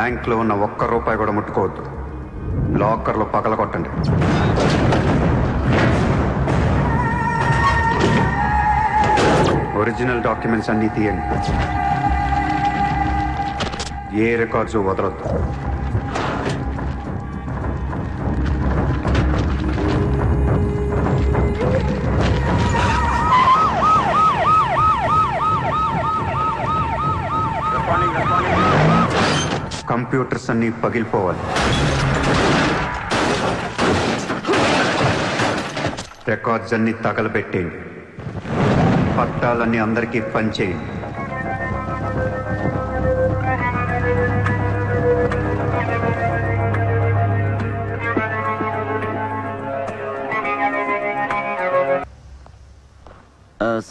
బ్యాంక్లో ఉన్న ఒక్క రూపాయి కూడా ముట్టుకోవద్దు. లాకర్లో పగల కొట్టండి. ఒరిజినల్ డాక్యుమెంట్స్ అన్నీ తీయండి. ఏ రికార్డ్స్ వదలొద్దు. కంప్యూటర్స్ అన్నీ పగిలిపోవాలి. రికార్డ్స్ అన్నీ తగలబెట్టేయండి. పట్టాలన్నీ అందరికీ పంచేయండి.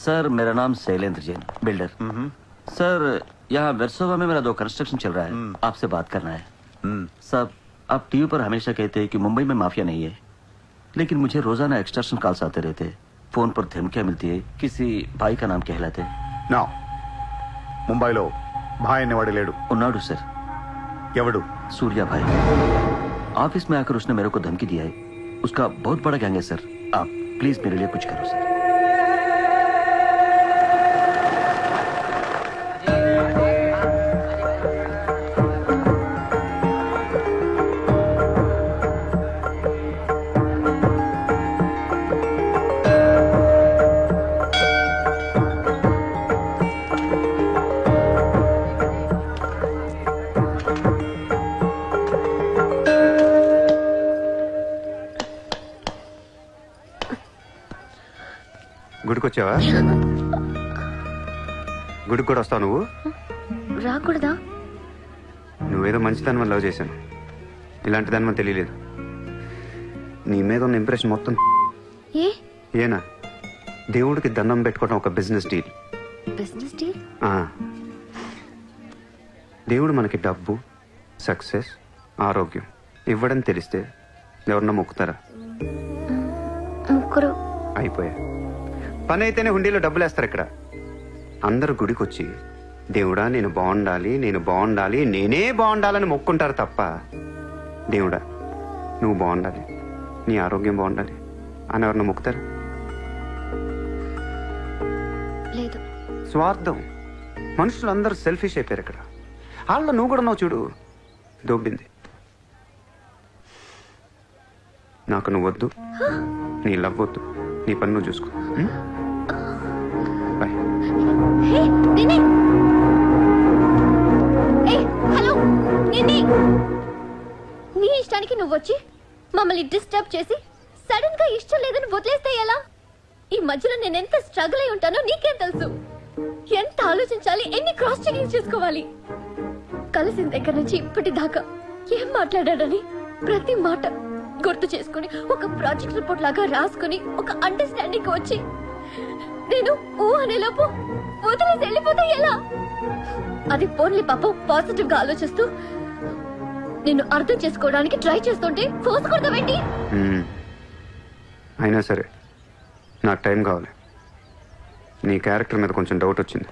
सर मेरा नाम शैलेंद्र जैन, बिल्डर। सर यहाँ वेरसोवा में मेरा 2 कंस्ट्रक्शन चल रहा है, आपसे बात करना है। साहब आप टीवी पर हमेशा कहते हैं कि मुंबई में माफिया नहीं है, लेकिन मुझे रोजाना एक्सटॉर्शन कॉल्स आते रहते हैं। फोन पर धमकियां मिलती है, किसी भाई का नाम कहलाते నా ముంబైలో భాయ్ అనేవాడు లేడు. उन्नाडू सर। ఎవడు? सूर्या भाई। ऑफिस में आकर उसने मेरे को धमकी दिया है। उसका बहुत बड़ा गैंग है सर, आप प्लीज मेरे लिए कुछ करो सर। గుడికొచ్చావా? గుడికి కూడా వస్తావు నువ్వు? రాకూడదా? నువ్వేదో మంచిదాని లవ్ చేశాను, ఇలాంటి దాని మనకు తెలియలేదు. నీ మీద ఉన్న ఇంప్రెషన్ మొత్తం ఏనా దేవుడికి దండం పెట్టుకోవడం ఒక బిజినెస్ డీల్. Business deal? దేవుడు మనకి డబ్బు, సక్సెస్, ఆరోగ్యం ఇవ్వడం తెలిస్తే ఎవరన్నా మొక్కుతారా? ముగ్గురు అయిపోయా. పని అయితేనే హుండీలో డబ్బులు వేస్తారు. ఇక్కడ అందరూ గుడికి వచ్చి దేవుడా నేను బాగుండాలి, నేను బాగుండాలి, నేనే బాగుండాలని మొక్కుంటారు తప్ప దేవుడా నువ్వు బాగుండాలి, నీ ఆరోగ్యం బాగుండాలి అని ఎవరన్నా మొక్కుతారు? లేదు. స్వార్థం. మనుషులు అందరూ సెల్ఫిష్ అయిపోయారు ఇక్కడ. వాళ్ళ నువ్వు కూడా నువ్వు చూడు, దొబ్బింది. నాకు నువ్వు వద్దు, నీ లవ్ వద్దు, నీ పని నువ్వు చూసుకో. బాయ్. హలో, నీ ఇష్టానికి నువ్వు వచ్చి మమ్మల్ని డిస్టర్బ్ చేసి సడన్ గా ఇష్టం లేదని వదిలేస్తే ఎలా? ఈ మధ్యలో నేను ఎంత స్ట్రగుల్ అయి ఉంటానో నీకేం తెలుసు? ఎంత ఆలోచించాలి, ఎన్ని క్రాస్ చెకింగ్ చేసుకోవాలి. కలిసిన దగ్గర నుంచి ఇప్పటి దాకా ఏం మాట్లాడాడని ప్రతి మాట గుర్తు చేసుకుని ఒక ప్రాజెక్ట్ రిపోర్ట్ లాగా రాసుకుని ఒక అండర్స్టాండింగ్ వచ్చి నేను ఓ అనేలోపు వదిలేసి వెళ్ళిపోతే ఎలా? అది పోన్లీ పాపం పాజిటివ్ గా ఆలోచిస్తూ నిన్ను అర్థం చేసుకోవడానికి ట్రై చేస్తుంటే ఫోర్స్ కొడతావేంటి? అయినా సరే నాకు టైం కావాలి. నీ క్యారెక్టర్ మీద కొంచెం డౌట్ వచ్చింది.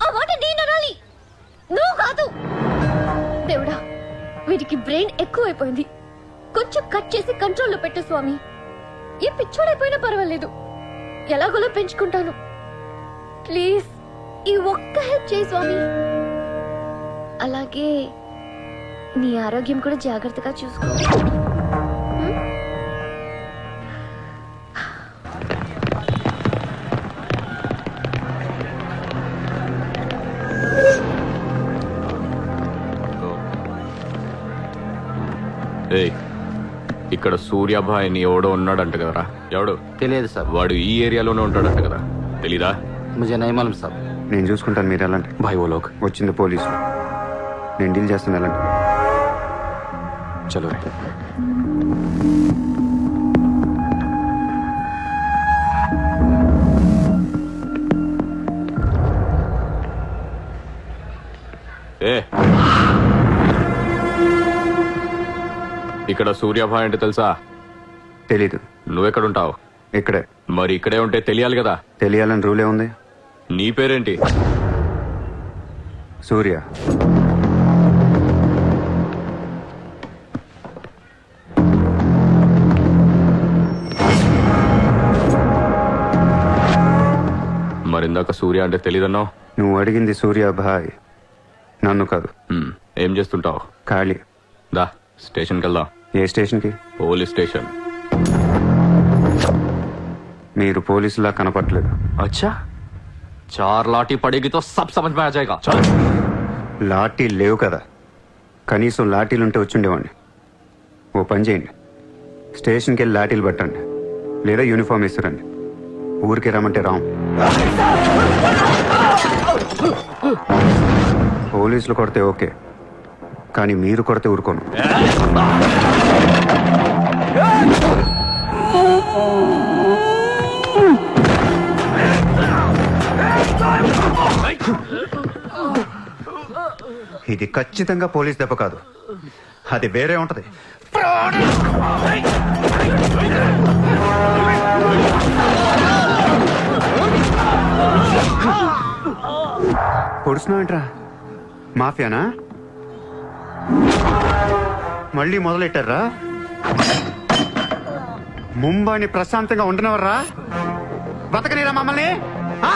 ఆ మాట నేను అనాలి, నువ్వు కాదు. దేవుడా, వీడికి బ్రెయిన్ ఎక్కువైపోయింది. కొంచెం కట్ చేసి కంట్రోల్లో పెట్టు స్వామి. ఏ పిచ్చోడైపోయినా పర్వాలేదు, ఎలాగోలా పెంచుకుంటాను. ప్లీజ్ ఈ ఒక్క హెల్ప్ చేయి స్వామి. అలాగే నీ ఆరోగ్యం కూడా జాగ్రత్తగా చూసుకో. ఇక్కడ సూర్యాభాయ్ అని ఎవడో ఉన్నాడంట కదరా? ఎవడు? తెలియదు సార్. వాడు ఈ ఏరియాలోనే ఉంటాడంట కదా, తెలీదా? मुझे नहीं मालूम साहब। నేను చూసుకుంటాను, మీరు ఎలాంటి భాయ్ ఓ లోగ్ వచ్చింది పోలీసు, నేను డీల్ చేస్తాను. ఎలాంటి చలో రే. ఇక్కడ సూర్యాభాయ్ అంటే తెలుసా? తెలీదు. నువ్వెక్కడుంటావు? ఇక్కడే. మరి ఇక్కడే ఉంటే తెలియాలి కదా. తెలియాలని రూలే ఉంది. నీ పేరేంటి? సూర్య. మరిందాక సూర్య అంటే తెలీదన్నావు. నువ్వు అడిగింది సూర్యాభాయ్, నన్ను కాదు. ఏం చేస్తుంటావు? ఖాళీ. దా స్టేషన్కి వెళ్దాం. ఏ స్టేషన్కి? Police station. మీరు పోలీసులా కనపట్లేదు. अच्छा 4 लाठी पड़ेगी तो सब समझ में आ जाएगा. चल. లాఠీ లేవు కదా, కనీసం లాఠీలుంటే వచ్చుండేవాడిని. ఓ పని చేయండి, స్టేషన్కి వెళ్ళి లాఠీలు పట్టండి, లేదా యూనిఫామ్ వేస్తారండి. ఊరికి రమ్మంటే రాం. పోలీసులు కొడితే ఓకే, కానీ మీరు కొడితే ఊరుకోను. ఇది ఖచ్చితంగా పోలీస్ దెబ్బ కాదు, అది వేరే ఉంటది. పొడుస్తున్నావేంట్రా? మాఫియానా? మళ్ళీ మొదలెట్టారా? ముంబైని ప్రశాంతంగా ఉండనవర్రా? బతకనీరా మమ్మల్ని? ఆ?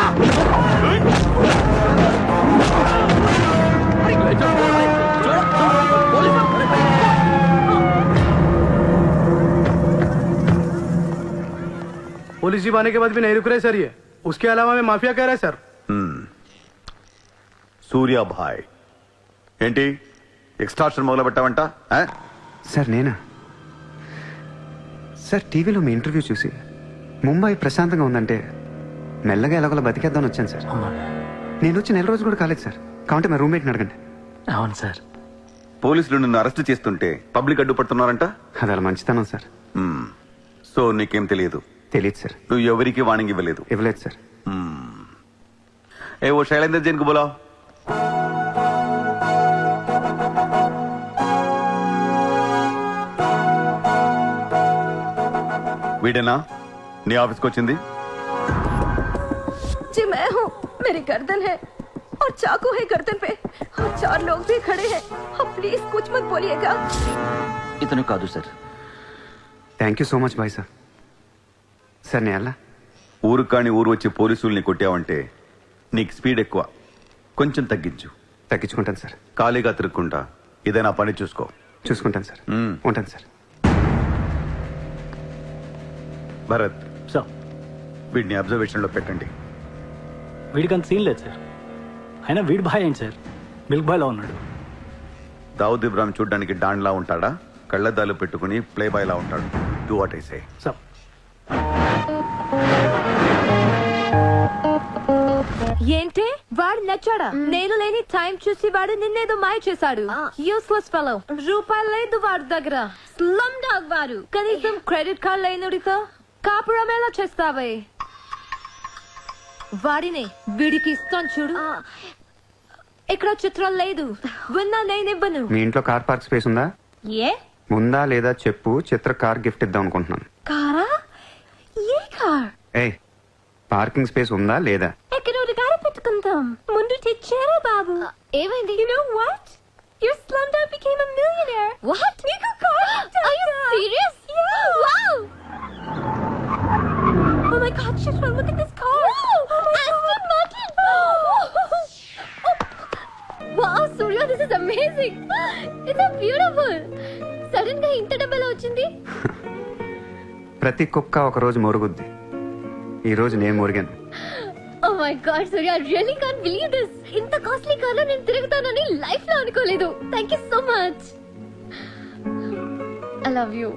पुलिस जीप आने के बाद भी नहीं रुक रहे सर ये। उसके अलावा मैं माफिया कह रहा है सर। సూర్యాభాయ్ ఏంటి ఎక్స్ట్రాక్షన్ మొదలు పెట్టావంట? సార్ నేనా? సార్ టీవీలో మీ ఇంటర్వ్యూ చూసి ముంబై ప్రశాంతంగా ఉందంటే మెల్లగా ఎలాగోలా బతికేద్దామని వచ్చాను సార్. నేను వచ్చి 1 రోజు కూడా కాలేదు సార్. కావంటే మా రూమ్మేట్ని అడగండి. అవును సార్. పోలీసులు నిన్ను అరెస్ట్ చేస్తుంటే పబ్లిక్ అడ్డుపడుతున్నారంట. అది అలా మంచితనం సార్. సో నీకేం తెలియదు? తెలియదు సార్. నువ్వు ఎవరికి వార్నింగ్ ఇవ్వలేదు? ఇవ్వలేదు సార్. ఏ ఓ శైలేందర్ జైన్ కు బోలా. వీడేనా నీ ఆఫీస్కి వచ్చింది? जी मैं हूँ, मेरी गर्दन है और चाकू है गर्दन पे और 4 लोग भी खड़े हैं. अब प्लीज कुछ मत बोलिएगा. ఇతను కాదు sir. Thank you so much bye sir. Sir నేను ఎలా? ఊరు కాని ఊరు వచ్చి పోలీసుల్ని కొట్టావంటే నీకు స్పీడ్ ఎక్కువ, కొంచెం తగ్గించు. తగ్గించుకుంటాను సార్. ఖాళీగా తిరుక్కుంటా ఏదైనా పని చూసుకో. చూసుకుంటాను సార్. ఉంటాను సార్. భరత్ సార్ వీడిని అబ్జర్వేషన్ లో పెట్టండి. వీడికి అంత సీన్ లేదు సార్. అయినా వీడి బాయ్ ఏంటి సార్, మిల్క్ బాయ్లా ఉన్నాడు. దావుద్ ఇబ్రాహిం చూడ్డానికి డాండ్లా ఉంటాడా? కళ్ళద్దాలు పెట్టుకుని ప్లే బాయ్ లా ఉంటాడు. Do what I say. Sir ఏంటి వాడు నచ్చాడా? నేను లేని టైం చూసి వాడు నిన్నేదో మాయ చేశాడు. Useless fellow. రూపాయలు లేదు వాడి దగ్గర. స్లమ్ డాగ్ వాడు. కనీసం క్రెడిట్ కార్డ్ లేనుడితో కాపురం ఎలా చేస్తావే? వాడిని వీడికి ఇస్తాను చూడు. ఇక్కడ చిత్రం లేదు. విన్నా నేనివ్వను. మీ ఇంట్లో కార్ పార్క్ స్పేస్ ఉందా? ఏ ఉందా లేదా చెప్పు, చిత్ర కార్ గిఫ్ట్ ఇద్దాం అనుకుంటున్నాను. కారా? ఏ కార్? ఏ పార్కింగ్ స్పేస్ ఉందా లేదా? ఎక్కడోడు కారు పెట్టుకుందాం. ముందు తెచ్చారా బాబు? ఏమైంది? You know what? Your slumdog became a millionaire. What? నీకు car? Are you serious? Yeah. Wow. Oh my God, Chitra, look at this car. Oh my Aston Martin. Wow, Surya, this is amazing. It's so beautiful. Sudden గా ఇంత డబ్బులు వచ్చింది. ప్రతి కుక్క ఒక రోజు మొరుగుద్ది. ఈ రోజు నేను మొరిగాను. Oh my God, Surya, I really can't believe this. ఇంత కాస్ట్లీ కార్ లో నేను తిరుగుతానని లైఫ్ లో అనుకోలేదు. Thank you so much. I love you.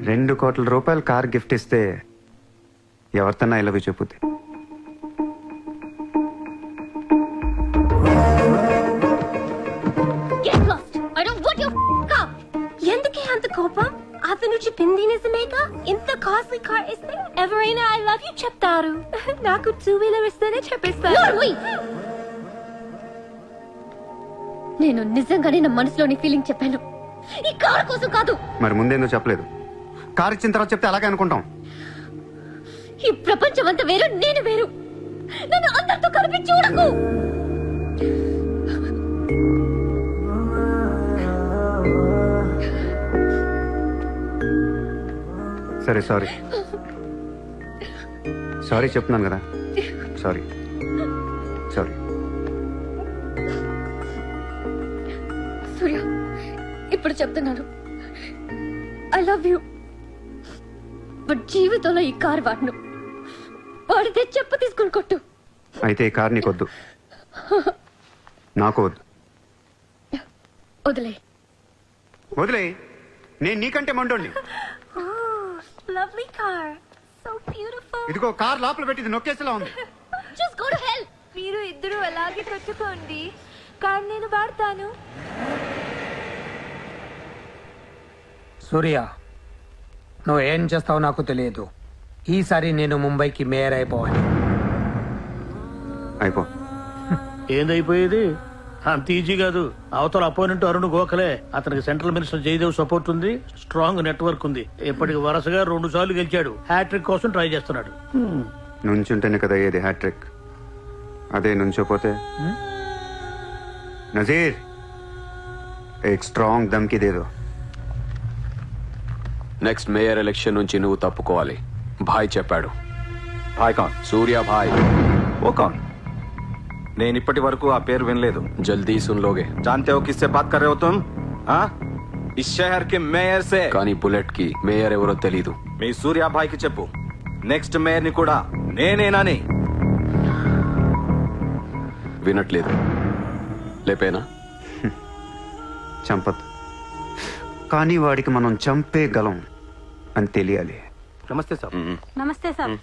2 కోట్ల రూపాయలు కార్ గిఫ్ట్ ఇస్తే ఎవరితన్నా ఐ లవ్ యూ చెప్పుద్ది. Get lost. I don't want your car. ఎందుకే అంత కోపం? అతను చెప్పింది నిజమేగా? ఇంత కాస్ట్లీ కార్ ఇస్తే ఎవరైనా ఐ లవ్ యూ చెప్తారు. నాకు 2 వీలర్ ఇస్తేనే చెప్పేస్తారు. నేను నిజంగానే నా మనసులోని ఫీలింగ్ చెప్పాను. ఈ కార్ కోసం కాదు. మరి ముందేందో చెప్పలేదు? కార్ ఇచ్చిన తర్వాత చెప్తే అలాగే అనుకుంటాం. ఈ ప్రపంచం అంతా వేరు, నేను వేరు. నన్ను అందరితో కలిపి చూడకు. సరే సారీ సారీ చెప్తున్నాను కదా. Sorry sorry. సూర్య, ఇప్పుడు చెప్తున్నాను, ఐ లవ్ యూ. బట్ జీవితంలో ఈ కార్ వాడను. వాడితే చెప్పు తీసుకుని కొట్టు. అయితే ఈ కార్ నీకొద్దు, నాకు వద్దు. వదిలే. వదిలే, నేను నీకంటే మండోండి. Lovely car, so beautiful. ఇదిగో కార్ లోపల పెట్టింది నొక్కేసేలా ఉంది. Just go to hell. మీరు ఇద్దరు అలాగే పెట్టుకోండి, కానీ నేను వాడతాను. సూర్య, నువ్వు ఏం చేస్తావో నాకు తెలియదు. ఈసారి నేను ముంబైకి మేయర్ అయిపోవాలి. అయిపో. ఏందైపోయేది? అంత ఈజీ కాదు. అవతల అపోనెంట్ అరుణ్ గోఖలే. అతనికి సెంట్రల్ మినిస్టర్ జయదేవ్ సపోర్ట్ ఉంది, స్ట్రాంగ్ నెట్వర్క్ ఉంది. ఇప్పటికి వరుసగా 2 సార్లు గెలిచాడు. హ్యాట్రిక్ కోసం ట్రై చేస్తున్నాడు. నుంచుంటేనే కదా ఏది హ్యాట్రిక్. అదే నుంచోపోతే నజీర్ एक स्ट्रांग धमकी दे दो. నెక్స్ట్ మేయర్ ఎలక్షన్ నుంచి నువ్వు తప్పుకోవాలి. భాయ్ చెప్పాడు. భాయ్ కౌన్? సూర్య భాయ్. वो कौन? నేను ఇప్పటి వరకు ఆ పేరు వినలేదు. జల్దీ సున్ లోగే. जानते हो किससे बात कर रहे हो तुम? हाँ? इस शहर के మేయర్ से. కానీ బుల్లెట్ కి మేయర్ ఎవరో తెలీదు. మీ సూర్యాభాయ్కి చెప్పు, నెక్స్ట్ మేయర్ ని కూడా నేనేనని. వినట్లేదు. లేపేనా? చంపదు, కానీ వాడికి మనం చంపేయగలం అని తెలియాలి. నమస్తే సార్. నమస్తే సార్.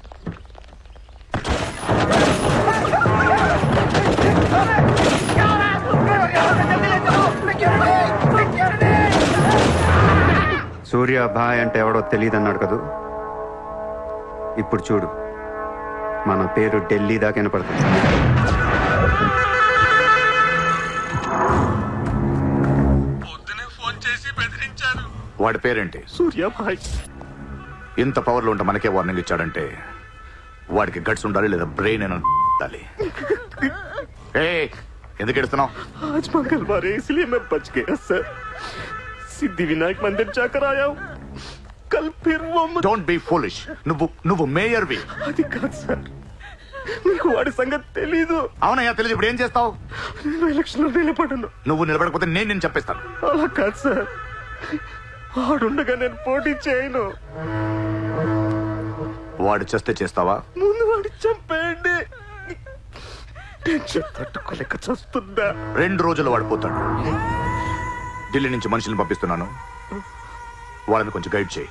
సూర్య భాయ్ అంటే ఎవడో తెలియదు అన్నాడు కదూ. ఇప్పుడు చూడు, మన పేరు ఢిల్లీ దాకా వినపడుతుంది. వాడి పేరేంటి? సూర్యాభాయ్. ఇంత పవర్లో ఉంటే మనకే వార్నింగ్ ఇచ్చాడంటే వాడికి గట్స్ ఉండాలి, లేదా బ్రెయిన్ ఉండాలి. ఎందుకు ఎడుస్తున్నావు? आज मंगलवार है इसलिए मैं बच गया सर. सिद्धिविनायक मंदिर जाकर आया हूँ. कल फिर वो డోంట్ బీ ఫూలిష్. నువ్వు మేయర్వి. అది కాదు సార్, మీకు వాడి సంగతి తెలీదు. అవునయ్యా, తెలియదు. ఇప్పుడు ఏం చేస్తావు? నేను ఎలక్షన్ లో నిలబడను. నువ్వు నిలబడకపోతే నేను నేను చెప్పేస్తాను. అలా కాదు సార్, వాడుండగా నేను పోటీ చేయను. వాడు చేస్తే చేస్తావా? ముందు వాడి చంపేయండి. టెన్షన్ తట్టుకోలేక చస్తుందా. 2 రోజుల్లో వాడిపోతాడు. ఢిల్లీ నుంచి మనుషుల్ని పంపిస్తున్నాను, వాళ్ళని కొంచెం గైడ్ చేయి.